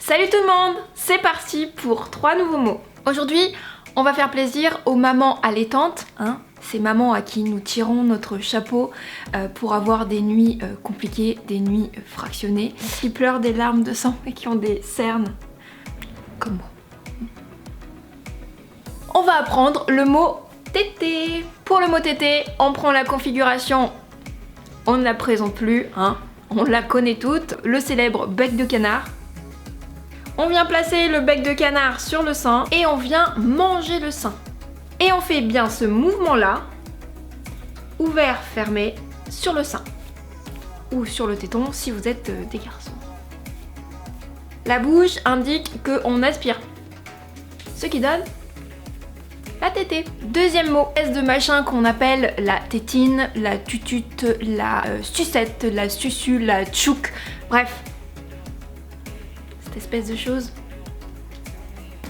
Salut tout le monde, c'est parti pour 3 nouveaux mots. Aujourd'hui, on va faire plaisir aux mamans allaitantes, ces mamans à qui nous tirons notre chapeau pour avoir des nuits compliquées, des nuits fractionnées, qui pleurent des larmes de sang et qui ont des cernes comme moi. On va apprendre le mot tété. Pour le mot tété, on prend la configuration, on ne la présente plus, on la connaît toute, le célèbre bec de canard. On vient placer le bec de canard sur le sein et on vient manger le sein. Et on fait bien ce mouvement-là, ouvert, fermé, sur le sein. Ou sur le téton si vous êtes des garçons. La bouche indique qu'on aspire. Ce qui donne la tétée. Deuxième mot, espèce de machin qu'on appelle la tétine, la tutute, la sucette, la susu, la tchouk, bref. Cette espèce de chose.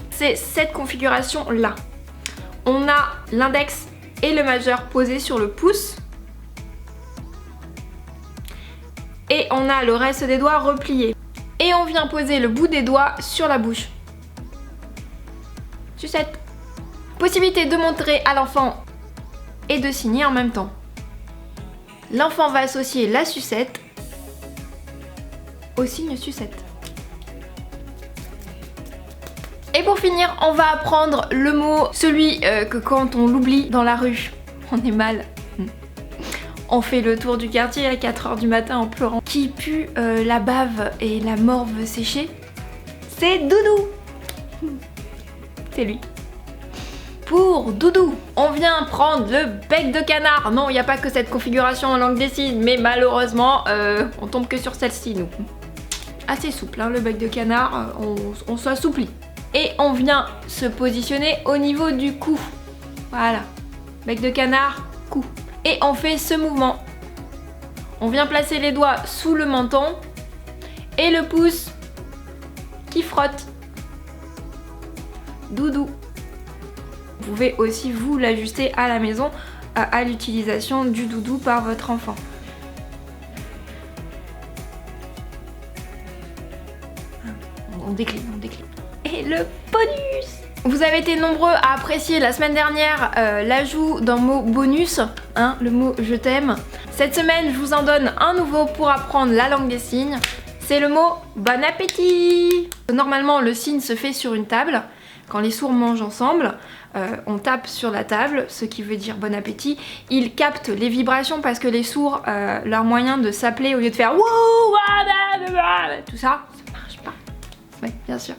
C'est cette configuration là. On a l'index et le majeur posés sur le pouce. Et on a le reste des doigts repliés. Et on vient poser le bout des doigts sur la bouche. Sucette. Possibilité de montrer à l'enfant et de signer en même temps. L'enfant va associer la sucette au signe sucette. Et pour finir, on va apprendre le mot, celui que quand on l'oublie dans la rue, on est mal. On fait le tour du quartier à 4 h du matin en pleurant. Qui pue la bave et la morve séchée? C'est Doudou. C'est lui. Pour Doudou, on vient prendre le bec de canard. Non, il n'y a pas que cette configuration en langue des signes, mais malheureusement, on tombe que sur celle-ci, nous. Assez souple, le bec de canard, on s'assouplit. Et on vient se positionner au niveau du cou. Voilà. Bec de canard, cou. Et on fait ce mouvement. On vient placer les doigts sous le menton et le pouce qui frotte. Doudou. Vous pouvez aussi vous l'ajuster à la maison à l'utilisation du doudou par votre enfant. On décline, on décline. Et le bonus! Vous avez été nombreux à apprécier la semaine dernière l'ajout d'un mot bonus, le mot je t'aime. Cette semaine, je vous en donne un nouveau pour apprendre la langue des signes. C'est le mot bon appétit! Normalement, le signe se fait sur une table. Quand les sourds mangent ensemble, on tape sur la table, ce qui veut dire bon appétit. Ils captent les vibrations parce que les sourds, leur moyen de s'appeler au lieu de faire wouh, tout ça marche pas. Oui, bien sûr.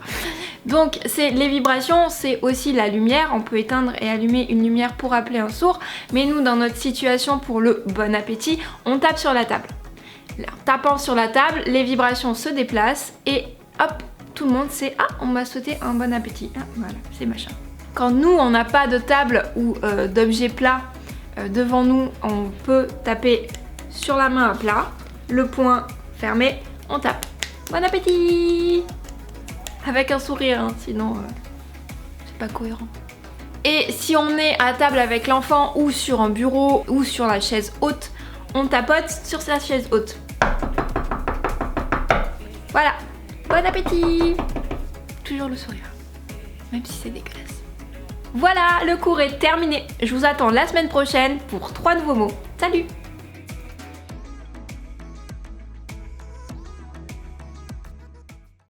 Donc c'est les vibrations, c'est aussi la lumière. On peut éteindre et allumer une lumière pour appeler un sourd. Mais nous, dans notre situation pour le bon appétit, on tape sur la table. En tapant sur la table, les vibrations se déplacent et hop, tout le monde sait « Ah, on m'a souhaité un bon appétit. » Voilà, c'est machin. Quand nous, on n'a pas de table ou d'objet plat devant nous, on peut taper sur la main à plat, le poing fermé, on tape. Bon appétit! Avec un sourire, sinon c'est pas cohérent. Et si on est à table avec l'enfant ou sur un bureau ou sur la chaise haute, on tapote sur sa chaise haute. Voilà. Bon appétit! Toujours le sourire, même si c'est dégueulasse. Voilà, le cours est terminé. Je vous attends la semaine prochaine pour 3 nouveaux mots. Salut!